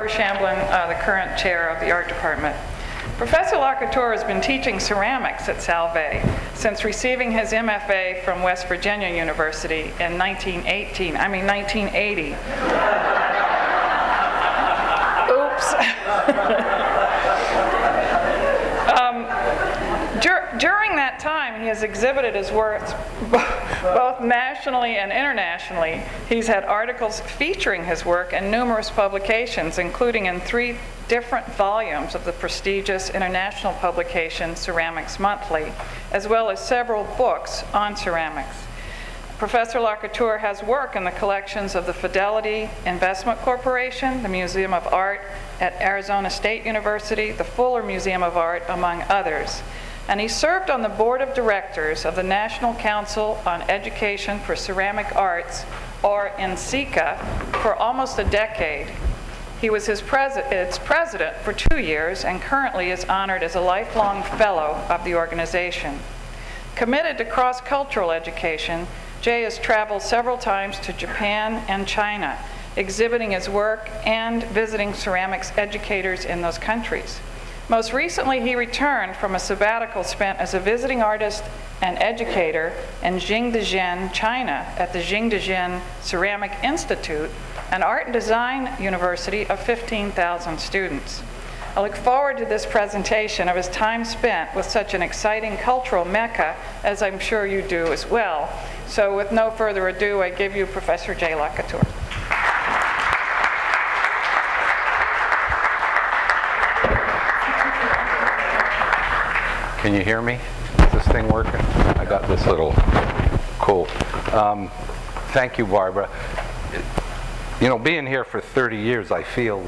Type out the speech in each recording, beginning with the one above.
Barbara Shamblin, the current chair of the art department. Professor Lacouture has been teaching ceramics at Salve since receiving his MFA from West Virginia University in 1980. Oops. During that time, he has exhibited his works both nationally and internationally. He's had articles featuring his work in numerous publications, including in 3 different volumes of the prestigious international publication Ceramics Monthly, as well as several books on ceramics. Professor Lacouture has work in the collections of the Fidelity Investment Corporation, the Museum of Art at Arizona State University, the Fuller Museum of Art, among others. And he served on the board of directors of the National Council on Education for Ceramic Arts, or NCECA, for almost a decade. He was its president for 2 years and currently is honored as a lifelong fellow of the organization. Committed to cross-cultural education, Jay has traveled several times to Japan and China, exhibiting his work and visiting ceramics educators in those countries. Most recently, he returned from a sabbatical spent as a visiting artist and educator in Jingdezhen, China, at the Jingdezhen Ceramic Institute, an art and design university of 15,000 students. I look forward to this presentation of his time spent with such an exciting cultural mecca, as I'm sure you do as well. So with no further ado, I give you Professor Jay Lacouture. Can you hear me? Is this thing working? I got this little, cool. Thank you, Barbara. You know, being here for 30 years, I feel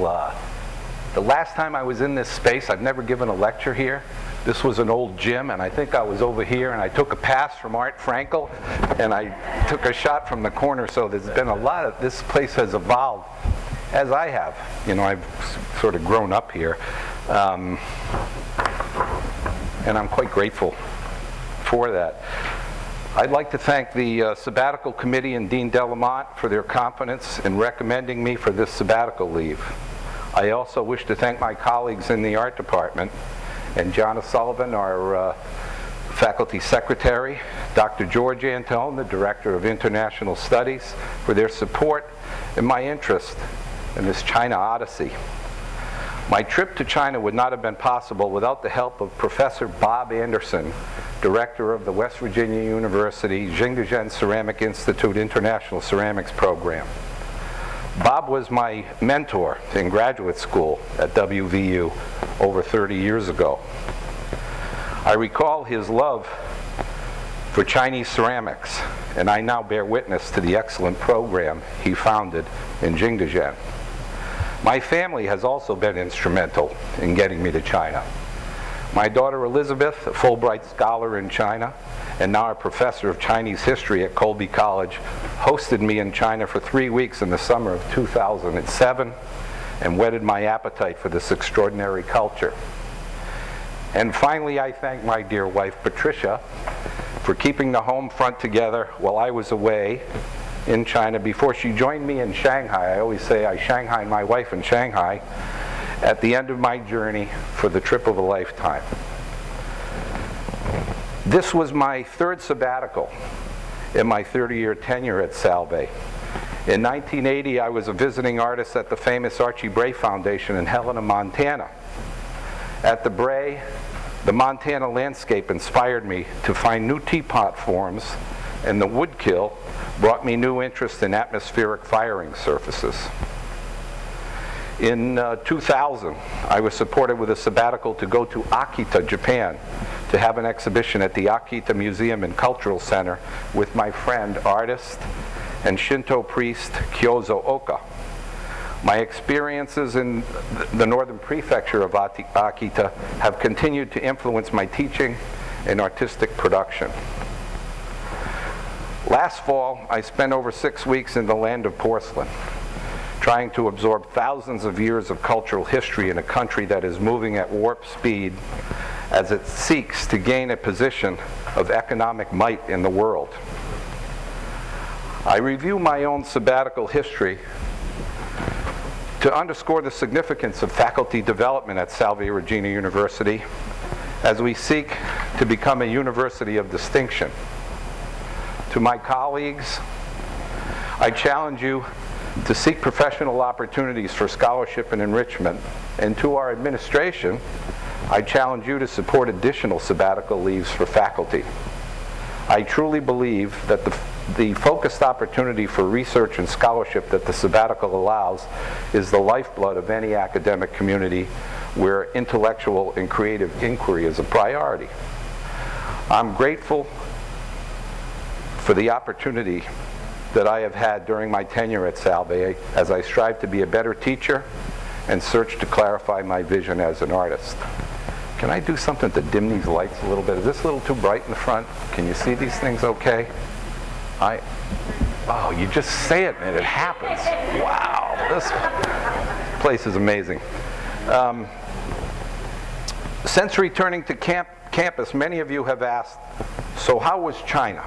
the last time I was in this space, I've never given a lecture here. This was an old gym, and I think I was over here, and I took a pass from Art Frankel, and I took a shot from the corner, so there's been a lot of, this place has evolved, as I have. You know, I've sort of grown up here. And I'm quite grateful for that. I'd like to thank the Sabbatical Committee and Dean Delamont for their confidence in recommending me for this sabbatical leave. I also wish to thank my colleagues in the art department, and John Sullivan, our faculty secretary, Dr. George Antone, the Director of International Studies, for their support and my interest in this China Odyssey. My trip to China would not have been possible without the help of Professor Bob Anderson, director of the West Virginia University Jingdezhen Ceramic Institute International Ceramics Program. Bob was my mentor in graduate school at WVU over 30 years ago. I recall his love for Chinese ceramics, and I now bear witness to the excellent program he founded in Jingdezhen. My family has also been instrumental in getting me to China. My daughter Elizabeth, a Fulbright scholar in China, and now a professor of Chinese history at Colby College, hosted me in China for 3 weeks in the summer of 2007 and whetted my appetite for this extraordinary culture. And finally, I thank my dear wife, Patricia, for keeping the home front together while I was away in China before she joined me in Shanghai. I always say I Shanghaied my wife in Shanghai at the end of my journey for the trip of a lifetime. This was my 3rd sabbatical in my 30-year tenure at Salve. In 1980, I was a visiting artist at the famous Archie Bray Foundation in Helena, Montana. At the Bray, the Montana landscape inspired me to find new teapot forms, and the wood kill brought me new interest in atmospheric firing surfaces. In 2000, I was supported with a sabbatical to go to Akita, Japan, to have an exhibition at the Akita Museum and Cultural Center with my friend, artist, and Shinto priest Kyozo Oka. My experiences in the northern prefecture of Akita have continued to influence my teaching and artistic production. Last fall, I spent over 6 weeks in the land of porcelain, trying to absorb thousands of years of cultural history in a country that is moving at warp speed as it seeks to gain a position of economic might in the world. I review my own sabbatical history to to underscore the significance of faculty development at Salve Regina University as we seek to become a university of distinction. To my colleagues, I challenge you to seek professional opportunities for scholarship and enrichment, and to our administration, I challenge you to support additional sabbatical leaves for faculty. I truly believe that the focused opportunity for research and scholarship that the sabbatical allows is the lifeblood of any academic community where intellectual and creative inquiry is a priority. I'm grateful for the opportunity that I have had during my tenure at Salve as I strive to be a better teacher and search to clarify my vision as an artist. Can I do something to dim these lights a little bit? Is this a little too bright in the front? Can you see these things okay? Oh, you just say it and it happens. Wow, this place is amazing. Since returning to campus, many of you have asked, so how was China?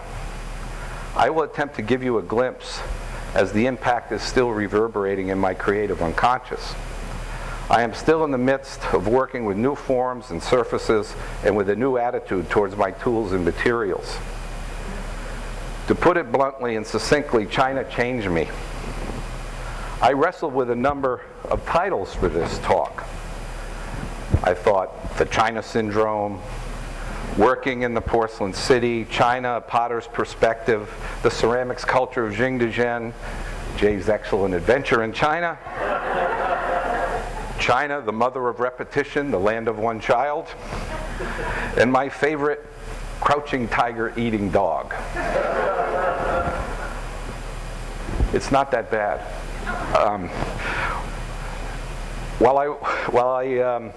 I will attempt to give you a glimpse as the impact is still reverberating in my creative unconscious. I am still in the midst of working with new forms and surfaces and with a new attitude towards my tools and materials. To put it bluntly and succinctly, China changed me. I wrestled with a number of titles for this talk. I thought the China Syndrome, Working in the Porcelain City, China, a Potter's Perspective, the Ceramics Culture of Jingdezhen, Jay's Excellent Adventure in China, China, the Mother of Repetition, the Land of One Child, and my favorite, Crouching Tiger, Eating Dog. It's not that bad. While I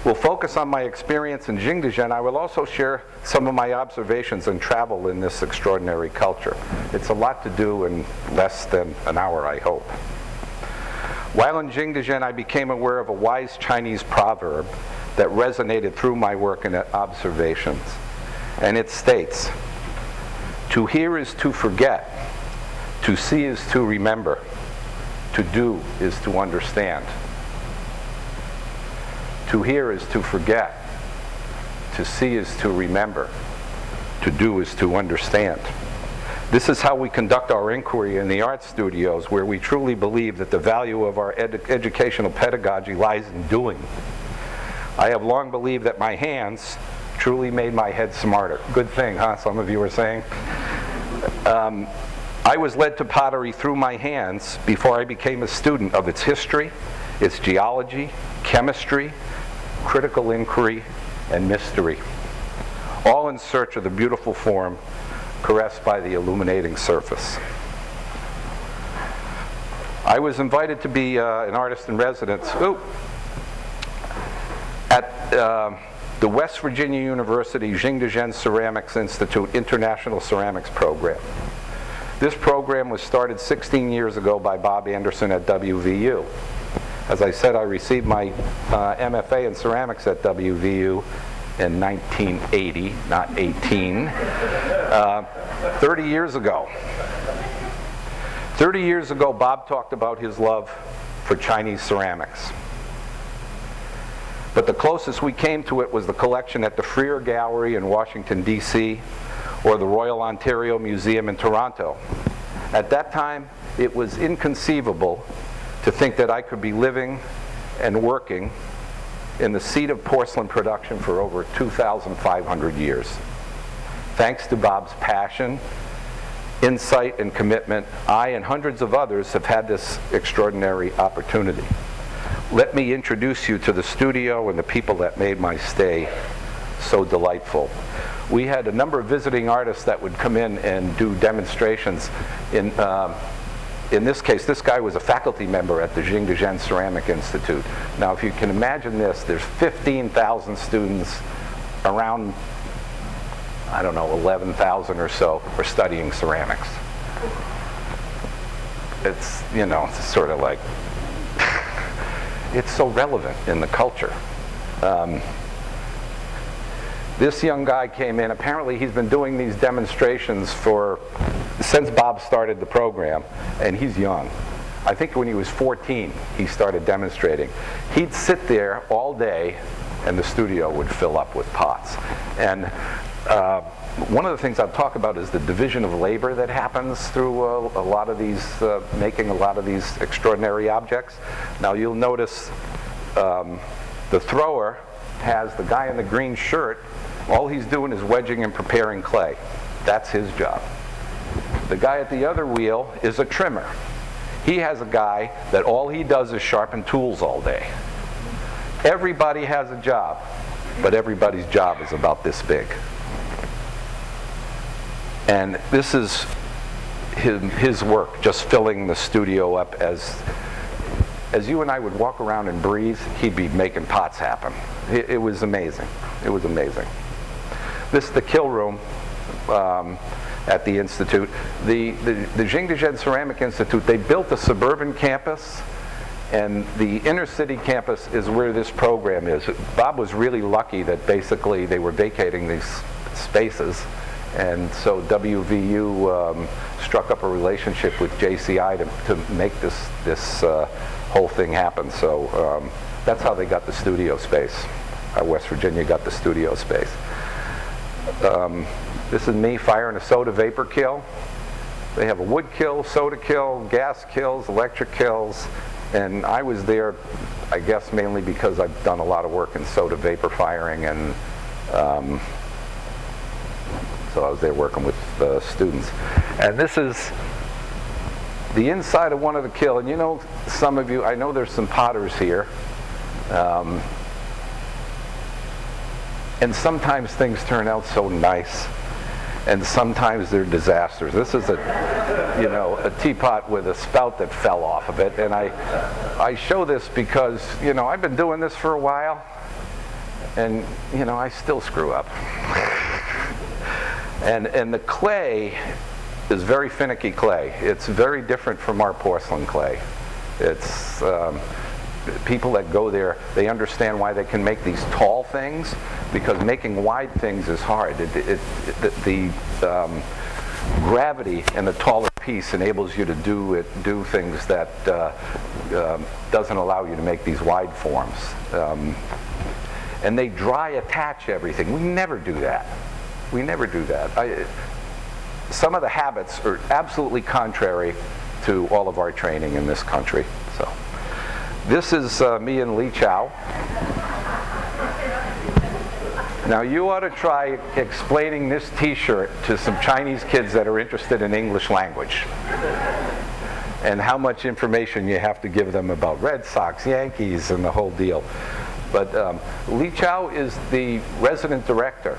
will focus on my experience in Jingdezhen, I will also share some of my observations and travel in this extraordinary culture. It's a lot to do in less than an hour, I hope. While in Jingdezhen, I became aware of a wise Chinese proverb that resonated through my work and observations. And it states, "To hear is to forget, to see is to remember, to do is to understand." To hear is to forget, to see is to remember, to do is to understand. This is how we conduct our inquiry in the art studios, where we truly believe that the value of our educational pedagogy lies in doing. I have long believed that my hands truly made my head smarter. Good thing, huh? Some of you are saying. I was led to pottery through my hands before I became a student of its history, its geology, chemistry, critical inquiry, and mystery, all in search of the beautiful form caressed by the illuminating surface. I was invited to be an artist in residence at the West Virginia University Jingdezhen Ceramics Institute International Ceramics Program. This program was started 16 years ago by Bob Anderson at WVU. As I said, I received my MFA in ceramics at WVU in 1980, not 18, 30 years ago. 30 years ago, Bob talked about his love for Chinese ceramics. But the closest we came to it was the collection at the Freer Gallery in Washington, D.C., or the Royal Ontario Museum in Toronto. At that time, it was inconceivable to think that I could be living and working in the seat of porcelain production for over 2,500 years. Thanks to Bob's passion, insight, and commitment, I and hundreds of others have had this extraordinary opportunity. Let me introduce you to the studio and the people that made my stay so delightful. We had a number of visiting artists that would come in and do demonstrations. In this case, this guy was a faculty member at the Jingdezhen Ceramic Institute. Now, if you can imagine this, there's 15,000 students, around, I don't know, 11,000 or so are studying ceramics. It's, you know, it's sort of like, it's so relevant in the culture. This young guy came in. Apparently he's been doing these demonstrations since Bob started the program, and he's young. I think when he was 14, he started demonstrating. He'd sit there all day, and the studio would fill up with pots. And one of the things I'll talk about is the division of labor that happens through a lot of these, making a lot of these extraordinary objects. Now you'll notice the thrower has the guy in the green shirt. All he's doing is wedging and preparing clay. That's his job. The guy at the other wheel is a trimmer. He has a guy that all he does is sharpen tools all day. Everybody has a job, but everybody's job is about this big. And this is his work, just filling the studio up. As you and I would walk around and breathe, he'd be making pots happen. It was amazing. It was amazing. This is the kill room at the Institute. The Jingdezhen Ceramic Institute, they built a suburban campus, and the inner city campus is where this program is. Bob was really lucky that basically they were vacating these spaces, and so WVU struck up a relationship with JCI to make this whole thing happen. So that's how they got the studio space. West Virginia got the studio space. This is me firing a soda vapor kiln. They have a wood kiln, soda kiln, gas kilns, electric kilns, and I was there, I guess, mainly because I've done a lot of work in soda vapor firing, and so I was there working with students. And this is the inside of one of the kilns. And you know, some of you, I know there's some potters here. And sometimes things turn out so nice, and sometimes they're disasters. This is a teapot with a spout that fell off of it, and I show this because, you know, I've been doing this for a while, and, you know, I still screw up. And the clay is very finicky clay. It's very different from our porcelain clay. It's people that go there, they understand why they can make these tall things, because making wide things is hard. The gravity in the taller piece enables you to do things that doesn't allow you to make these wide forms. And they dry attach everything. We never do that. We never do that. Some of the habits are absolutely contrary to all of our training in this country. So, this is me and Li Chao. Now you ought to try explaining this t-shirt to some Chinese kids that are interested in English language, and how much information you have to give them about Red Sox, Yankees, and the whole deal. But Li Chao is the resident director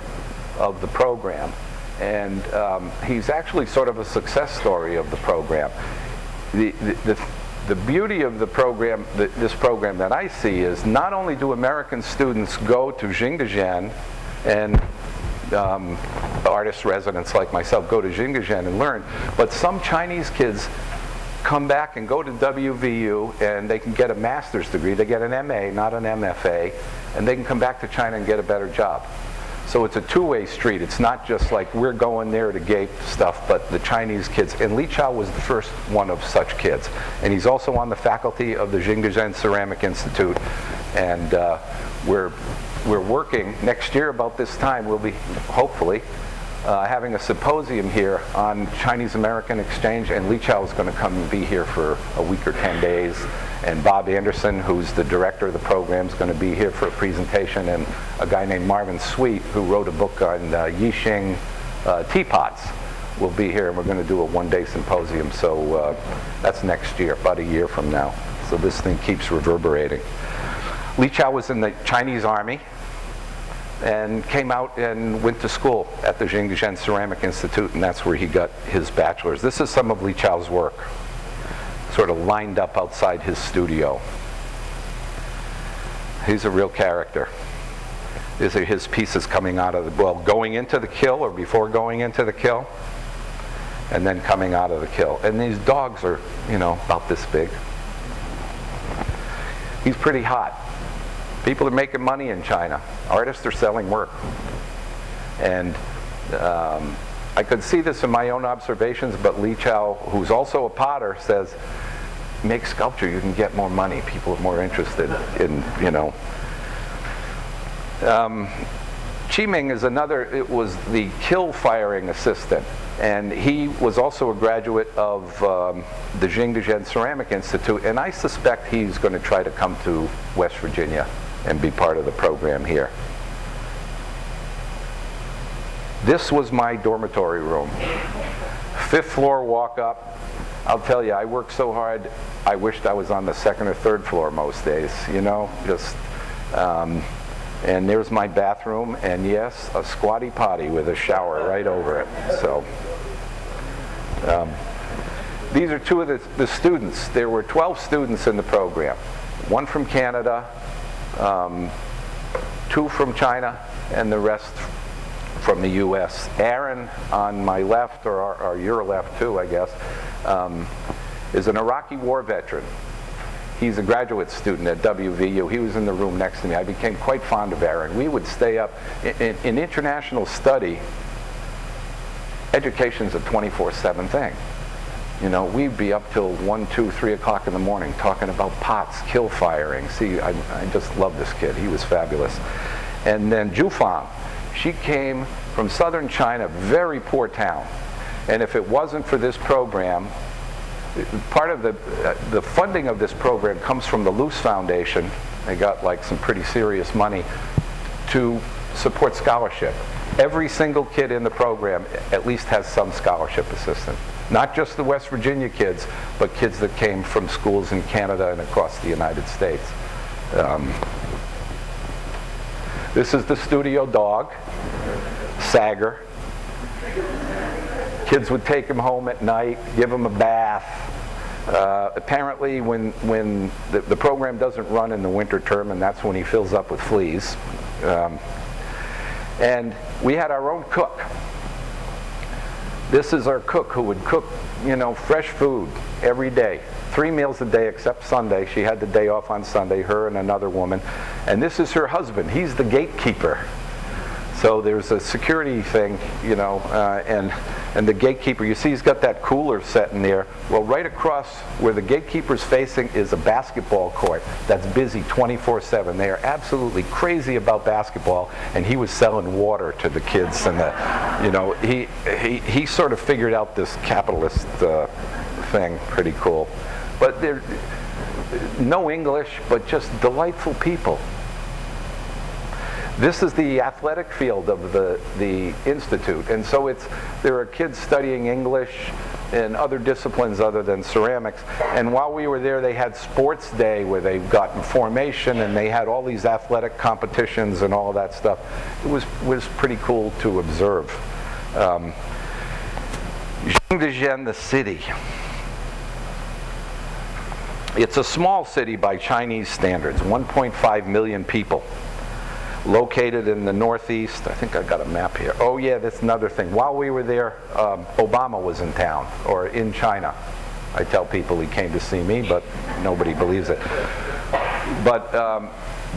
of the program, and he's actually sort of a success story of the program. The beauty of the program, this program that I see, is not only do American students go to Jingdezhen, and artist residents like myself go to Jingdezhen and learn, but some Chinese kids come back and go to WVU, and they can get a master's degree. They get an MA, not an MFA, and they can come back to China and get a better job. So it's a two-way street. It's not just like we're going there to gape stuff, but the Chinese kids. And Li Chao was the first one of such kids. And he's also on the faculty of the Jingdezhen Ceramic Institute. And we're working next year about this time. We'll be hopefully having a symposium here on Chinese-American exchange. And Li Chao is going to come and be here for a week or 10 days. And Bob Anderson, who's the director of the program, is going to be here for a presentation, and a guy named Marvin Sweet, who wrote a book on Yixing teapots, will be here, and we're going to do a one-day symposium. So that's next year, about a year from now. So this thing keeps reverberating. Li Chao was in the Chinese Army and came out and went to school at the Jingdezhen Ceramic Institute, and that's where he got his bachelor's. This is some of Li Chao's work, sort of lined up outside his studio. He's a real character. These are his pieces coming out of the, well, going into the kiln or before going into the kiln, and then coming out of the kiln. And these dogs are, you know, about this big. He's pretty hot. People are making money in China. Artists are selling work. And I could see this in my own observations, but Li Chao, who's also a potter, says, make sculpture, you can get more money. People are more interested in, you know. Chiming is another, it was the kill firing assistant. And he was also a graduate of the Jingdezhen Ceramic Institute, and I suspect he's going to try to come to West Virginia and be part of the program here. This was my dormitory room. 5th floor walk up. I'll tell you, I worked so hard, I wished I was on the 2nd or 3rd floor most days, you know, just, and there's my bathroom, and yes, a squatty potty with a shower right over it. So, these are two of the students. There were 12 students in the program. 1 from Canada, 2 from China, and the rest from the U.S. Aaron on my left, or your left too, I guess, is an Iraqi war veteran. He's a graduate student at WVU. He was in the room next to me. I became quite fond of Aaron. We would stay up. In international study, education's a 24/7 thing. You know, we'd be up till 1, 2, 3 o'clock in the morning talking about pots, kill firing. See, I just love this kid. He was fabulous. And then Jufang, she came from southern China, very poor town. And if it wasn't for this program, part of the funding of this program comes from the Luce Foundation. They got like some pretty serious money to support scholarship. Every single kid in the program at least has some scholarship assistant. Not just the West Virginia kids, but kids that came from schools in Canada and across the United States. This is the studio dog, Sager. Kids would take him home at night, give him a bath. Apparently when the program doesn't run in the winter term, and that's when he fills up with fleas. And we had our own cook. This is our cook who would cook, you know, fresh food every day. 3 meals a day except Sunday. She had the day off on Sunday, her and another woman. And this is her husband. He's the gatekeeper. So there's a security thing, you know, and the gatekeeper, you see he's got that cooler set in there. Well, right across where the gatekeeper's facing is a basketball court that's busy 24/7. They are absolutely crazy about basketball, and he was selling water to the kids, and you know, he sort of figured out this capitalist thing. Pretty cool. But they're no English, but just delightful people. This is the athletic field of the Institute, and so there are kids studying English and other disciplines other than ceramics. And while we were there, they had sports day where they got in formation, and they had all these athletic competitions and all of that stuff. It was pretty cool to observe. Jingdezhen, the city. It's a small city by Chinese standards, 1.5 million people. Located in the northeast. I think I got a map here. Oh yeah, that's another thing. While we were there, Obama was in town, or in China. I tell people he came to see me, but nobody believes it. But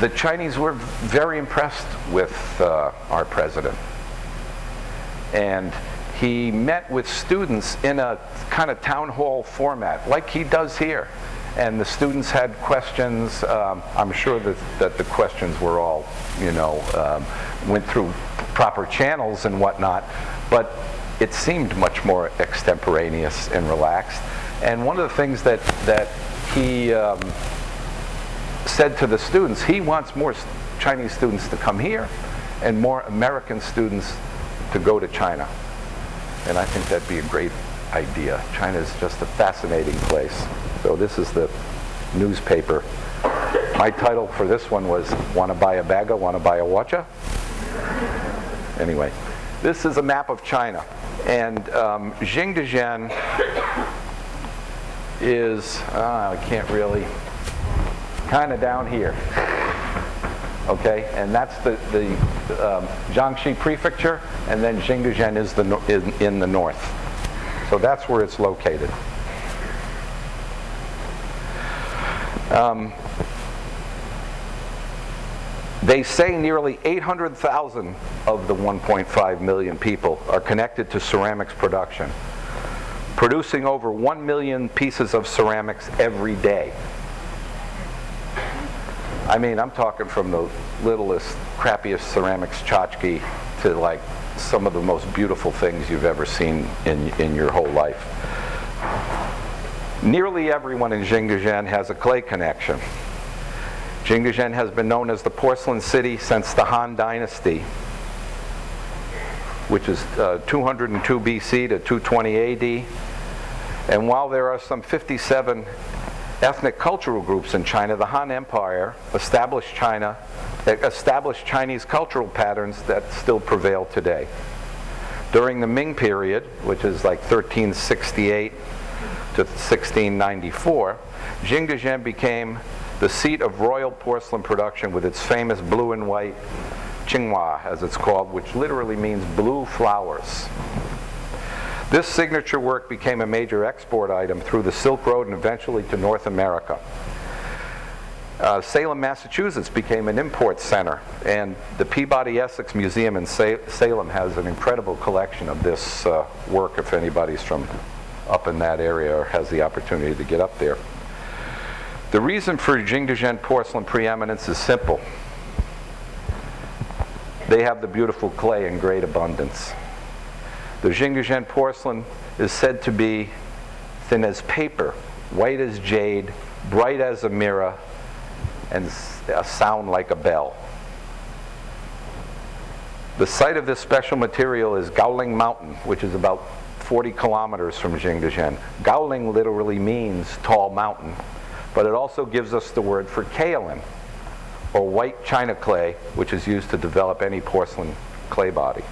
the Chinese were very impressed with our president. And he met with students in a kind of town hall format, like he does here. And the students had questions. I'm sure that the questions were all, you know, went through proper channels and whatnot, but it seemed much more extemporaneous and relaxed. And one of the things that he said to the students, he wants more Chinese students to come here and more American students to go to China. And I think that'd be a great idea. China is just a fascinating place. So this is the newspaper. My title for this one was, "Wanna buy a bagga, wanna buy a watcha?" Anyway, this is a map of China. And Jingdezhen is, I can't really, kind of down here. Okay, and that's the Jiangxi Prefecture, and then Jingdezhen is in the north. So that's where it's located. They say nearly 800,000 of the 1.5 million people are connected to ceramics production. producing over 1 million pieces of ceramics every day. I mean, I'm talking from the littlest, crappiest ceramics tchotchke to like some of the most beautiful things you've ever seen in your whole life. Nearly everyone in Jingdezhen has a clay connection. Jingdezhen has been known as the porcelain city since the Han Dynasty, which is 202 BC to 220 AD. And while there are some 57 ethnic cultural groups in China, the Han Empire established Chinese cultural patterns that still prevail today. During the Ming period, which is like 1368 to 1694, Jingdezhen became the seat of royal porcelain production with its famous blue and white Qinghua, as it's called, which literally means blue flowers. This signature work became a major export item through the Silk Road and eventually to North America. Salem, Massachusetts became an import center, and the Peabody Essex Museum in Salem has an incredible collection of this work if anybody's from up in that area or has the opportunity to get up there. The reason for Jingdezhen porcelain preeminence is simple. They have the beautiful clay in great abundance. The Jingdezhen porcelain is said to be thin as paper, white as jade, bright as a mirror, and a sound like a bell. The site of this special material is Gowling Mountain, which is about 40 kilometers from Jingdezhen. Gowling literally means tall mountain, but it also gives us the word for kaolin, or white china clay, which is used to develop any porcelain clay body.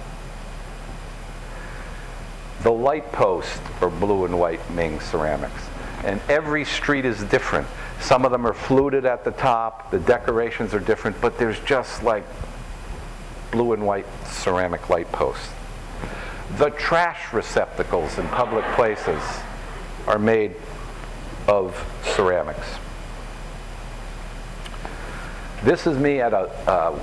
The light posts are blue and white Ming ceramics, and every street is different. Some of them are fluted at the top, the decorations are different, but there's just like blue and white ceramic light posts. The trash receptacles in public places are made of ceramics. This is me at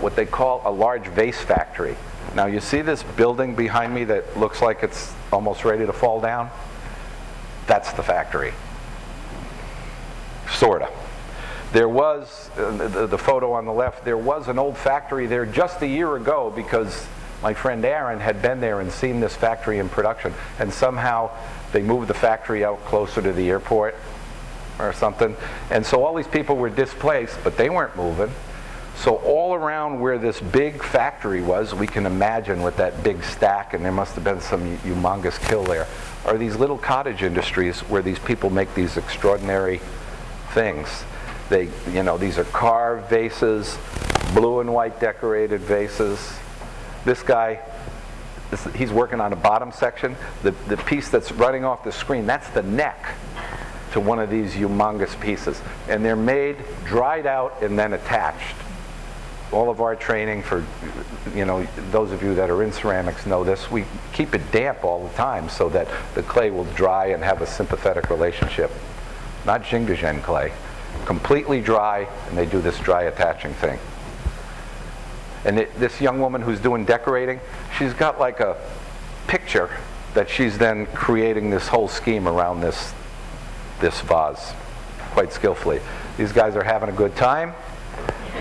what they call a large vase factory. Now you see this building behind me that looks like it's almost ready to fall down? That's the factory. Sorta. There was, the photo on the left, there was an old factory there just a year ago because my friend Aaron had been there and seen this factory in production, and somehow they moved the factory out closer to the airport or something, and so all these people were displaced, but they weren't moving. So all around where this big factory was, we can imagine with that big stack, and there must have been some humongous kill there, are these little cottage industries where these people make these extraordinary things. They, you know, these are carved vases, blue and white decorated vases. This guy, he's working on a bottom section. The piece that's running off the screen, that's the neck to one of these humongous pieces. And they're made, dried out, and then attached. All of our training for, you know, those of you that are in ceramics know this, we keep it damp all the time so that the clay will dry and have a sympathetic relationship. Not Jingdezhen clay. Completely dry, and they do this dry attaching thing. And this young woman who's doing decorating, she's got like a picture that she's then creating this whole scheme around this vase, quite skillfully. These guys are having a good time,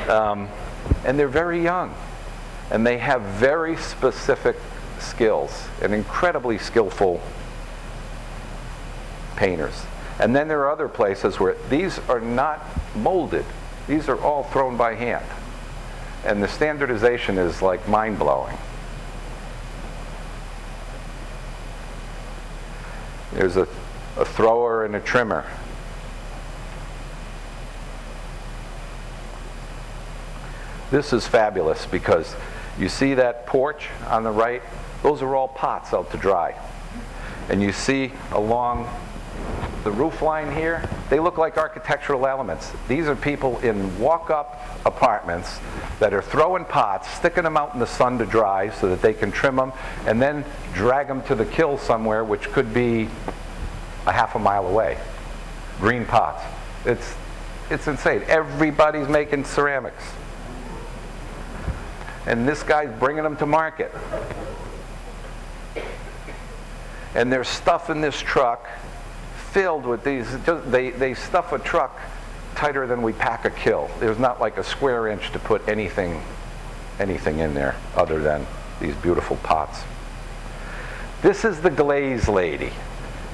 and they're very young, and they have very specific skills and incredibly skillful painters. And then there are other places where these are not molded. These are all thrown by hand. And the standardization is like mind-blowing. There's a thrower and a trimmer. This is fabulous because you see that porch on the right? Those are all pots out to dry. And you see along the roof line here, they look like architectural elements. These are people in walk-up apartments that are throwing pots, sticking them out in the sun to dry so that they can trim them, and then drag them to the kiln somewhere, which could be a half a mile away. Green pots. It's insane. Everybody's making ceramics. And this guy's bringing them to market. And there's stuff in this truck filled with these, they stuff a truck tighter than we pack a kill. There's not like a square inch to put anything in there other than these beautiful pots. This is the Glaze Lady.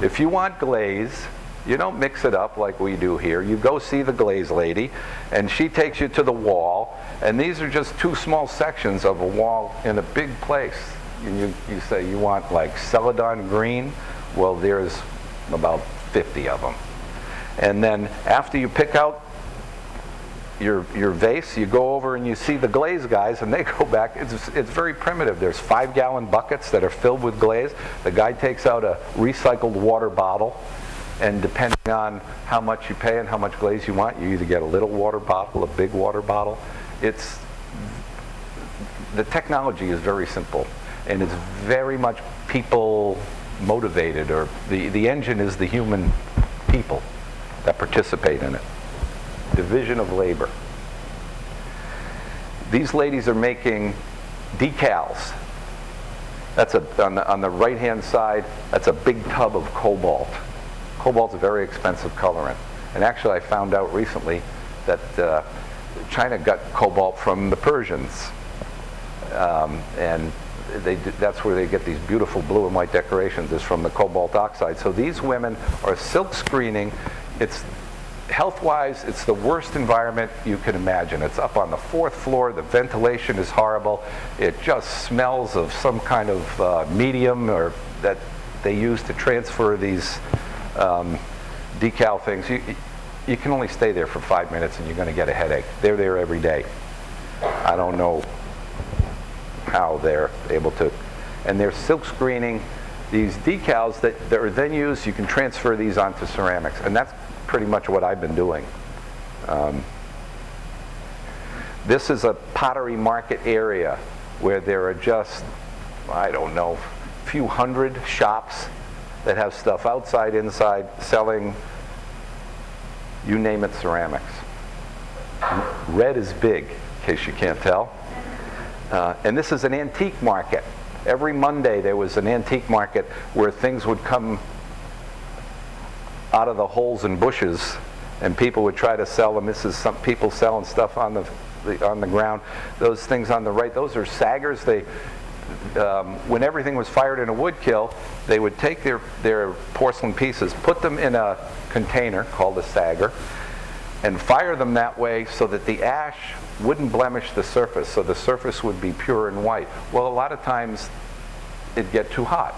If you want glaze, you don't mix it up like we do here. You go see the Glaze Lady, and she takes you to the wall, and these are just two small sections of a wall in a big place. And you say you want like celadon green, well, there's about 50 of them. And then after you pick out your vase, you go over and you see the glaze guys, and they go back. It's very primitive. There's 5-gallon buckets that are filled with glaze. The guy takes out a recycled water bottle, and depending on how much you pay and how much glaze you want, you either get a little water bottle, a big water bottle. The technology is very simple, and it's very much people motivated, or the engine is the human people that participate in it. Division of labor. These ladies are making decals. That's on the right-hand side, that's a big tub of cobalt. Cobalt's a very expensive colorant. And actually I found out recently that China got cobalt from the Persians. And that's where they get these beautiful blue and white decorations, is from the cobalt oxide. So these women are silk screening. It's health-wise, it's the worst environment you can imagine. It's up on the 4th floor. The ventilation is horrible. It just smells of some kind of medium or that they use to transfer these decal things. You can only stay there for 5 minutes and you're going to get a headache. They're there every day. I don't know how they're able to. And they're silk screening these decals that are then used. You can transfer these onto ceramics. And that's pretty much what I've been doing. This is a Pottery Market area where there are just, I don't know, a few hundred shops that have stuff outside, inside, selling, you name it, ceramics. Red is big, in case you can't tell. And this is an antique market. Every Monday there was an antique market where things would come out of the holes and bushes, and people would try to sell them. This is some people selling stuff on the ground. Those things on the right, those are saggers. When everything was fired in a wood kiln, they would take their porcelain pieces, put them in a container called a sagger, and fire them that way so that the ash wouldn't blemish the surface, so the surface would be pure and white. Well, a lot of times it'd get too hot,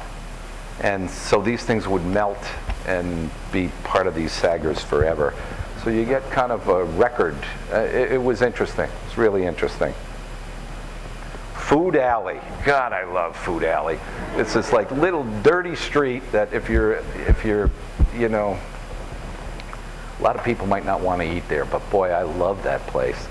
and so these things would melt and be part of these saggers forever. So you get kind of a record. It was interesting. It's really interesting. Food Alley. God, I love Food Alley. It's this like little dirty street that if you're, you know, a lot of people might not want to eat there, but boy, I love that place.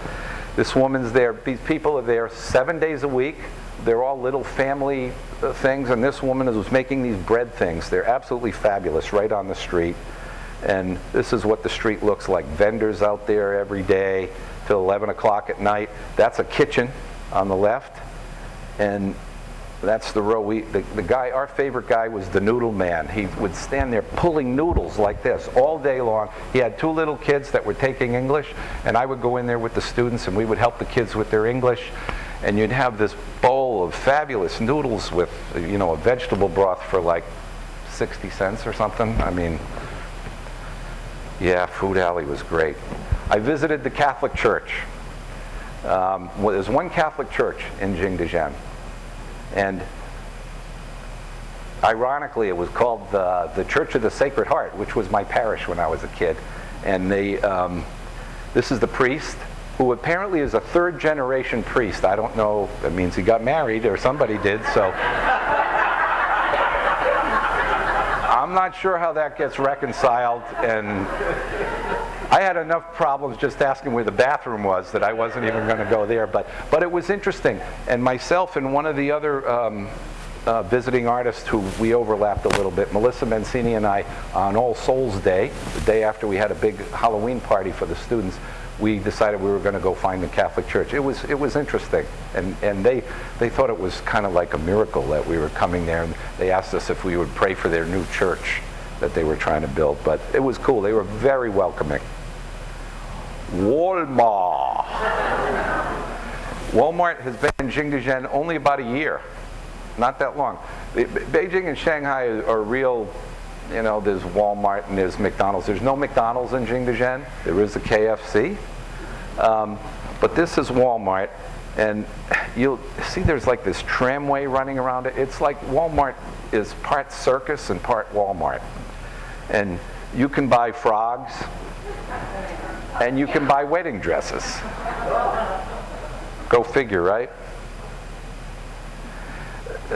This woman's there. These people are there 7 days a week. They're all little family things, and this woman was making these bread things. They're absolutely fabulous, right on the street. And this is what the street looks like. Vendors out there every day till 11 o'clock at night. That's a kitchen on the left, and that's the row. The guy, our favorite guy, was the noodle man. He would stand there pulling noodles like this all day long. He had 2 little kids that were taking English, and I would go in there with the students, and we would help the kids with their English. And you'd have this bowl of fabulous noodles with, you know, a vegetable broth for like 60 cents or something. I mean, yeah, Food Alley was great. I visited the Catholic Church. Well, there's one Catholic church in Jingdezhen, and ironically it was called the Church of the Sacred Heart, which was my parish when I was a kid. And this is the priest, who apparently is a 3rd-generation priest. I don't know, that means he got married or somebody did, so. I'm not sure how that gets reconciled, and I had enough problems just asking where the bathroom was that I wasn't even going to go there, but it was interesting. And myself and one of the other visiting artists who we overlapped a little bit, Melissa Mancini and I, on All Souls Day, the day after we had a big Halloween party for the students, we decided we were going to go find the Catholic Church. It was interesting, and they thought it was kind of like a miracle that we were coming there, and they asked us if we would pray for their new church that they were trying to build. But it was cool. They were very welcoming. Walmart. Walmart has been in Jingdezhen only about a year, not that long. Beijing and Shanghai are real. You know, there's Walmart and there's McDonald's. There's no McDonald's in Jingdezhen. There is a KFC. But this is Walmart. And you'll see there's like this tramway running around it. It's like Walmart is part circus and part Walmart. And you can buy frogs and you can buy wedding dresses. Go figure, right?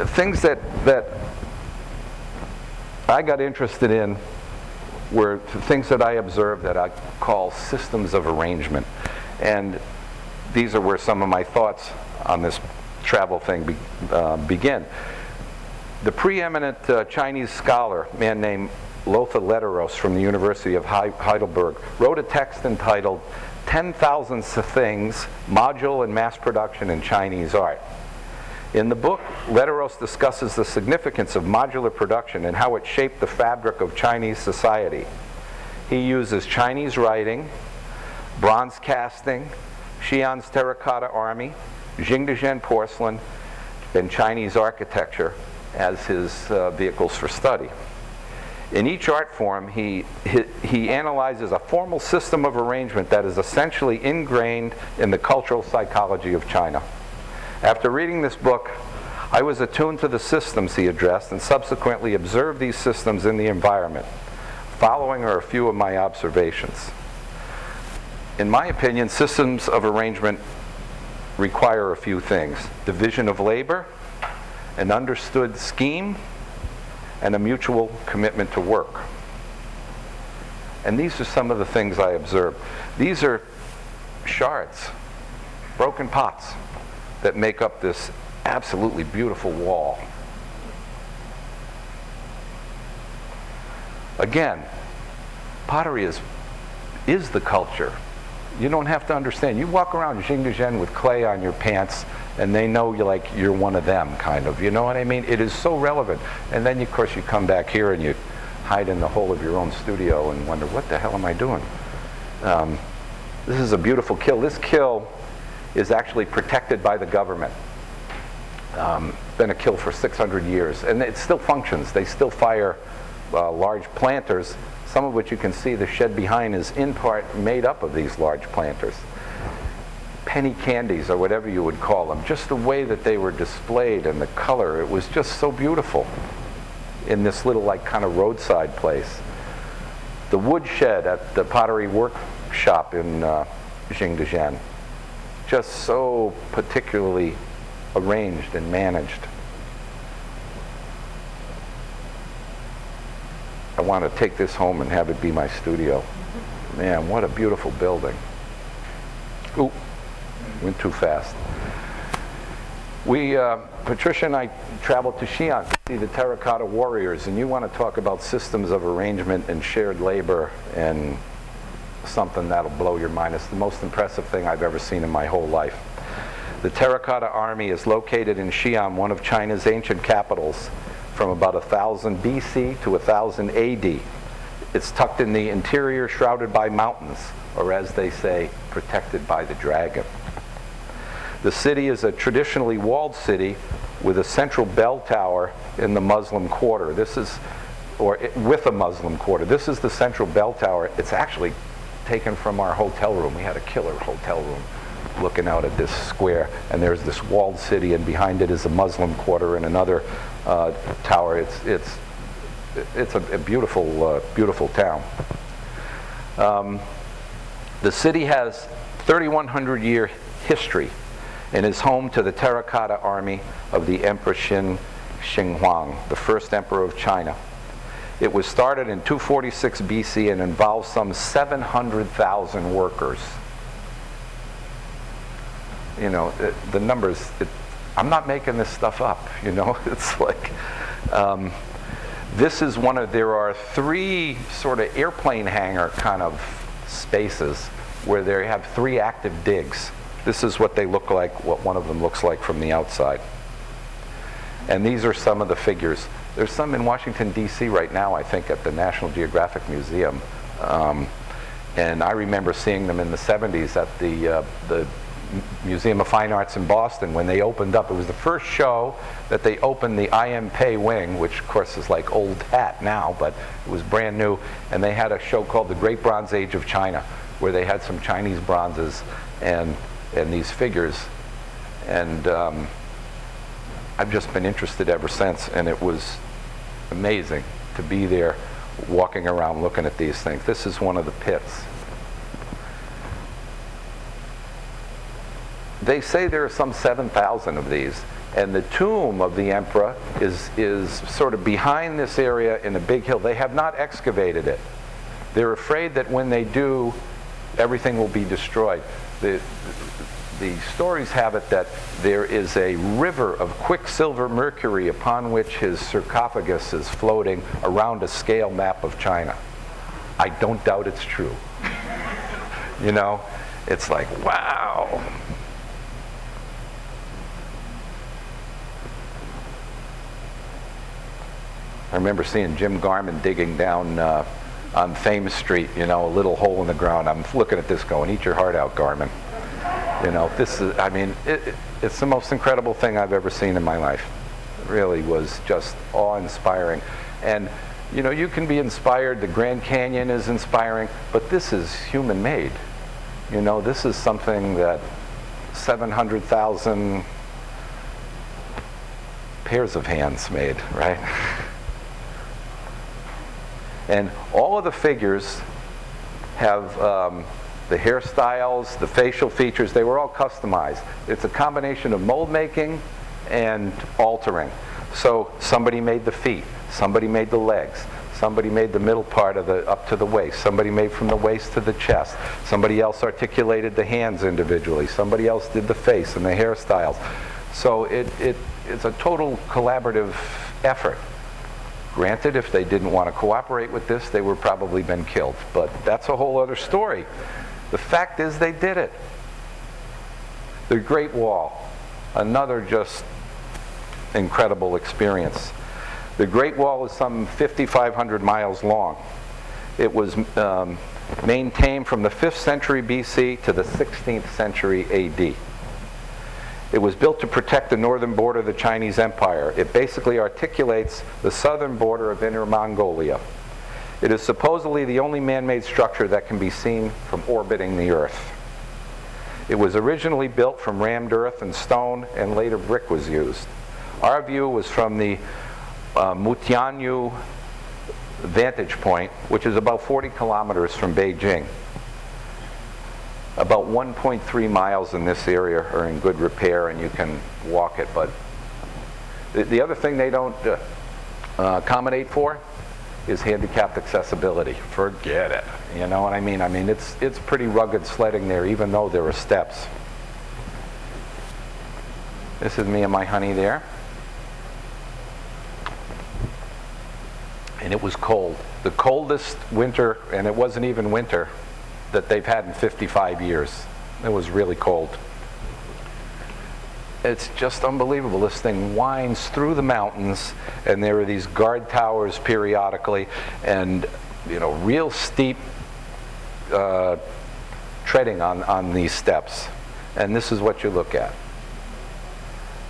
Things that I got interested in were things that I observed that I call systems of arrangement. And these are where some of my thoughts on this travel thing begin. The preeminent Chinese scholar, a man named Lothar Lederos from the University of Heidelberg, wrote a text entitled 10,000 Things, Module and Mass Production in Chinese Art. In the book, Lederos discusses the significance of modular production and how it shaped the fabric of Chinese society. He uses Chinese writing, bronze casting, Xi'an's Terracotta Army, Jingdezhen porcelain, and Chinese architecture as his vehicles for study. In each art form, he analyzes a formal system of arrangement that is essentially ingrained in the cultural psychology of China. After reading this book, I was attuned to the systems he addressed and subsequently observed these systems in the environment. Following are a few of my observations. In my opinion, systems of arrangement require a few things: division of labor, an understood scheme, and a mutual commitment to work. And these are some of the things I observed. These are shards, broken pots, that make up this absolutely beautiful wall. Again, pottery is the culture. You don't have to understand. You walk around Jingdezhen with clay on your pants and they know you're one of them, kind of. You know what I mean? It is so relevant. And then, of course, you come back here and you hide in the hole of your own studio and wonder, what the hell am I doing? This is a beautiful kiln. This kiln is actually protected by the government. Been a kiln for 600 years, and it still functions. They still fire large planters, some of which you can see the shed behind is in part made up of these large planters. Penny candies, or whatever you would call them, just the way that they were displayed and the color, it was just so beautiful in this little kind of roadside place. The wood shed at the Pottery Workshop in Jingdezhen, just so particularly arranged and managed. I want to take this home and have it be my studio. Man, what a beautiful building. Ooh, went too fast. Patricia and I traveled to Xi'an to see the Terracotta Warriors, and you want to talk about systems of arrangement and shared labor and something that'll blow your mind. It's the most impressive thing I've ever seen in my whole life. The Terracotta Army is located in Xi'an, one of China's ancient capitals, from about 1000 BC to 1000 AD. It's tucked in the interior, shrouded by mountains, or as they say, protected by the dragon. The city is a traditionally walled city with a central bell tower in the Muslim quarter. With a Muslim quarter. This is the central bell tower. It's actually taken from our hotel room. We had a killer hotel room looking out at this square, and there's this walled city, and behind it is a Muslim quarter and another tower. It's a beautiful, beautiful town. The city has 3,100-year history and is home to the Terracotta Army of the Emperor Shi Huang, the first emperor of China. It was started in 246 BC and involves some 700,000 workers. You know, the numbers, I'm not making this stuff up, you know. It's like, this is there are 3 sort of airplane hangar kind of spaces where they have 3 active digs. This is what they look like, what one of them looks like from the outside. And these are some of the figures. There's some in Washington, D.C. right now, I think, at the National Geographic Museum. And I remember seeing them in the 70s at the Museum of Fine Arts in Boston when they opened up. It was the first show that they opened the I.M. Pei wing, which of course is like old hat now, but it was brand new. And they had a show called The Great Bronze Age of China, where they had some Chinese bronzes and these figures. And I've just been interested ever since, and it was amazing to be there walking around looking at these things. This is one of the pits. They say there are some 7,000 of these, and the tomb of the emperor is sort of behind this area in a big hill. They have not excavated it. They're afraid that when they do, everything will be destroyed. The stories have it that there is a river of quicksilver mercury upon which his sarcophagus is floating around a scale map of China. I don't doubt it's true. You know, it's like, wow. I remember seeing Jim Garman digging down on Thames Street, you know, a little hole in the ground. I'm looking at this going, eat your heart out, Garman. You know, this is, I mean, it's the most incredible thing I've ever seen in my life. It really was just awe-inspiring. And, you know, you can be inspired, the Grand Canyon is inspiring, but this is human-made. You know, this is something that 700,000 pairs of hands made, right? And all of the figures have the hairstyles, the facial features, they were all customized. It's a combination of mold making and altering. So somebody made the feet, somebody made the legs, somebody made the middle part of up to the waist, somebody made from the waist to the chest, somebody else articulated the hands individually, somebody else did the face and the hairstyles. So it's a total collaborative effort. Granted, if they didn't want to cooperate with this, they would probably been killed. But that's a whole other story. The fact is they did it. The Great Wall, another just incredible experience. The Great Wall is some 5,500 miles long. It was maintained from the 5th century BC to the 16th century AD. It was built to protect the northern border of the Chinese Empire. It basically articulates the southern border of Inner Mongolia. It is supposedly the only man-made structure that can be seen from orbiting the Earth. It was originally built from rammed earth and stone, and later brick was used. Our view was from the Mutianyu vantage point, which is about 40 kilometers from Beijing. About 1.3 miles in this area are in good repair, and you can walk it. But the other thing they don't accommodate for is handicapped accessibility. Forget it. You know what I mean? I mean, it's pretty rugged sledding there, even though there are steps. This is me and my honey there. And it was cold. The coldest winter, and it wasn't even winter, that they've had in 55 years. It was really cold. It's just unbelievable. This thing winds through the mountains, and there are these guard towers periodically, and you know, real steep treading on these steps. And this is what you look at.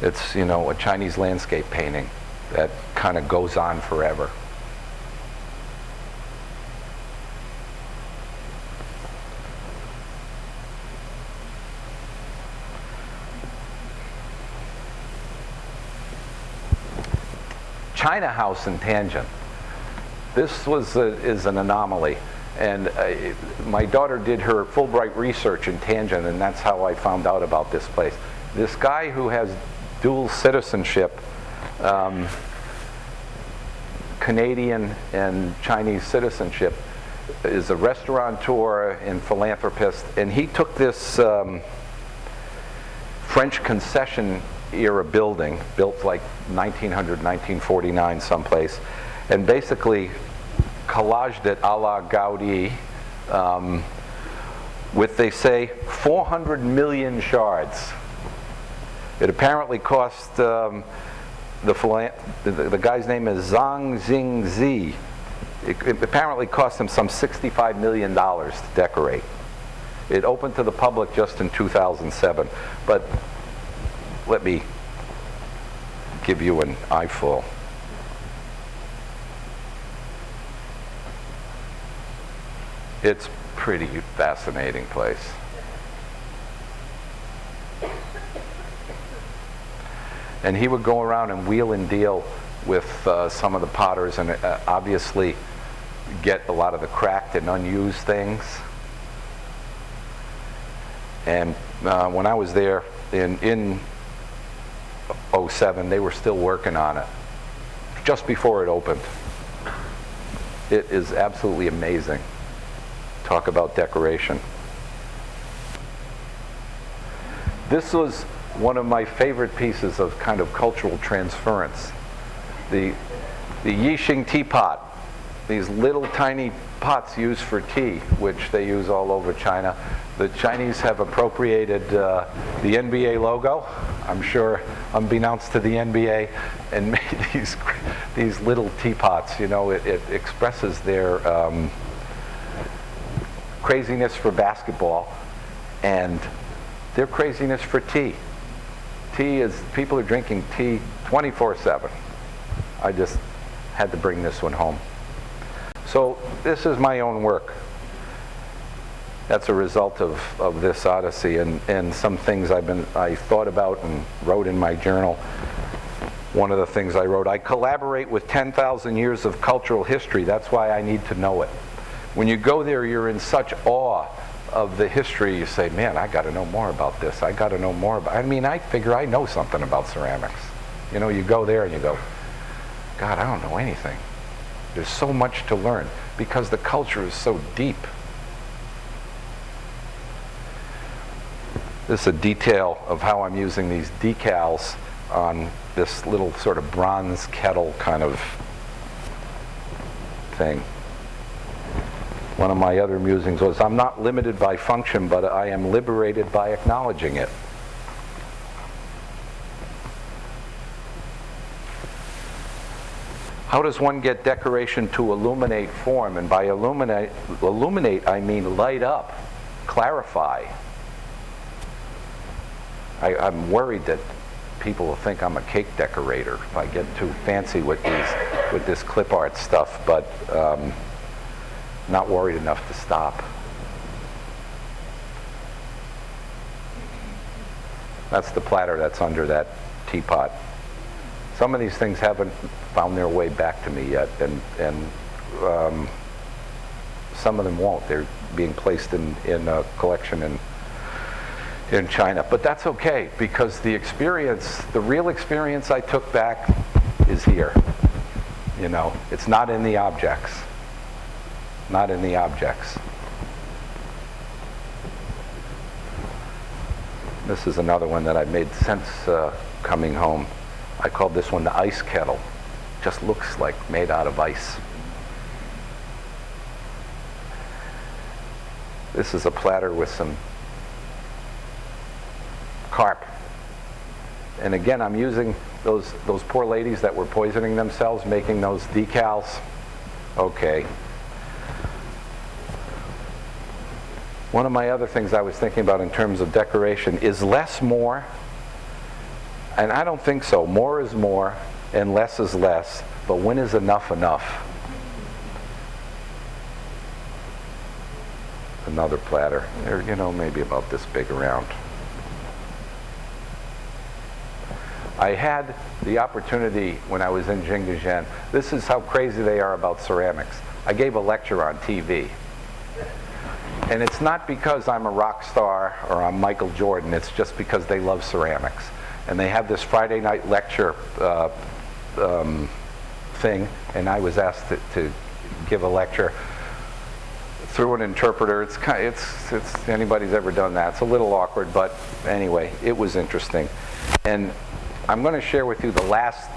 It's, you know, a Chinese landscape painting that kind of goes on forever. China House in Tianjin. This is an anomaly, and my daughter did her Fulbright research in Tianjin, and that's how I found out about this place. This guy who has dual citizenship, Canadian and Chinese citizenship, is a restaurateur and philanthropist, and he took this French concession era building, built like 1900, 1949 someplace, and basically collaged it a la Gaudi, with, they say, 400 million shards. It apparently cost, the guy's name is Zhang Jingzi. It apparently cost him some $65 million to decorate. It opened to the public just in 2007, but let me give you an eyeful. It's a pretty fascinating place. And he would go around and wheel and deal with some of the potters and obviously get a lot of the cracked and unused things. And when I was there in 07, they were still working on it, just before it opened. It is absolutely amazing. Talk about decoration. This was one of my favorite pieces of kind of cultural transference. The Yixing teapot, these little tiny pots used for tea, which they use all over China. The Chinese have appropriated the NBA logo, I'm sure unbeknownst to the NBA, and made these little teapots. You know, it expresses their craziness for basketball and their craziness for tea. Tea is, people are drinking tea 24/7. I just had to bring this one home. So this is my own work. That's a result of this odyssey and some things I thought about and wrote in my journal. One of the things I wrote, I collaborate with 10,000 years of cultural history. That's why I need to know it. When you go there, you're in such awe of the history. You say, man, I got to know more about this. I got to know more about, I mean, I figure I know something about ceramics. You know, you go there and you go, God, I don't know anything. There's so much to learn because the culture is so deep. This is a detail of how I'm using these decals on this little sort of bronze kettle kind of thing. One of my other musings was, I'm not limited by function, but I am liberated by acknowledging it. How does one get decoration to illuminate form? And by illuminate, I mean light up, clarify. I'm worried that people will think I'm a cake decorator if I get too fancy with this clip art stuff, but not worried enough to stop. That's the platter that's under that teapot. Some of these things haven't found their way back to me yet, and some of them won't. They're being placed in a collection in China. But that's okay, because the real experience I took back is here. You know, it's not in the objects. Not in the objects. This is another one that I made since coming home. I called this one the ice kettle. Just looks like made out of ice. This is a platter with some carp. And again, I'm using those poor ladies that were poisoning themselves, making those decals. Okay. One of my other things I was thinking about in terms of decoration is less more. And I don't think so. More is more and less is less. But when is enough enough? Another platter. They're, you know, maybe about this big around. I had the opportunity when I was in Jingdezhen. This is how crazy they are about ceramics. I gave a lecture on TV. And it's not because I'm a rock star or I'm Michael Jordan. It's just because they love ceramics. And they have this Friday night lecture thing, and I was asked to give a lecture through an interpreter. It's anybody's ever done that. It's a little awkward, but anyway, it was interesting. And I'm going to share with you the last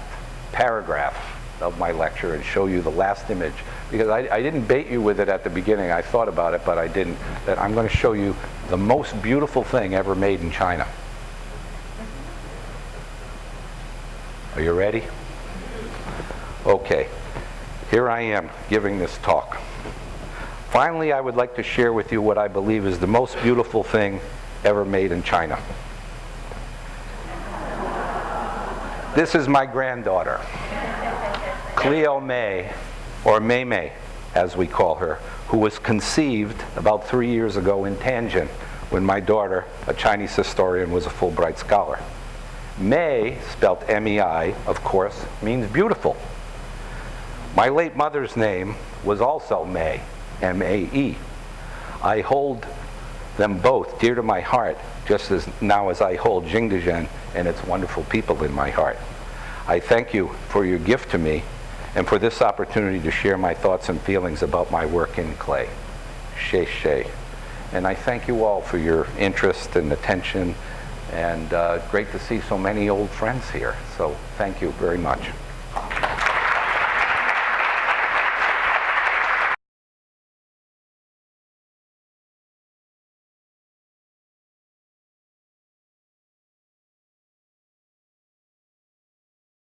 paragraph of my lecture and show you the last image, because I didn't bait you with it at the beginning. I thought about it, but I didn't. That I'm going to show you the most beautiful thing ever made in China. Are you ready? Okay. Here I am giving this talk. Finally, I would like to share with you what I believe is the most beautiful thing ever made in China. This is my granddaughter, Cleo May, or Mei Mei, as we call her, who was conceived about 3 years ago in Tianjin when my daughter, a Chinese historian, was a Fulbright scholar. Mei, spelt M-E-I, of course, means beautiful. My late mother's name was also Mei, M-A-E. I hold them both dear to my heart, just as now as I hold Jingdezhen and its wonderful people in my heart. I thank you for your gift to me and for this opportunity to share my thoughts and feelings about my work in clay. Xie xie. And I thank you all for your interest and attention, and great to see so many old friends here. So thank you very much.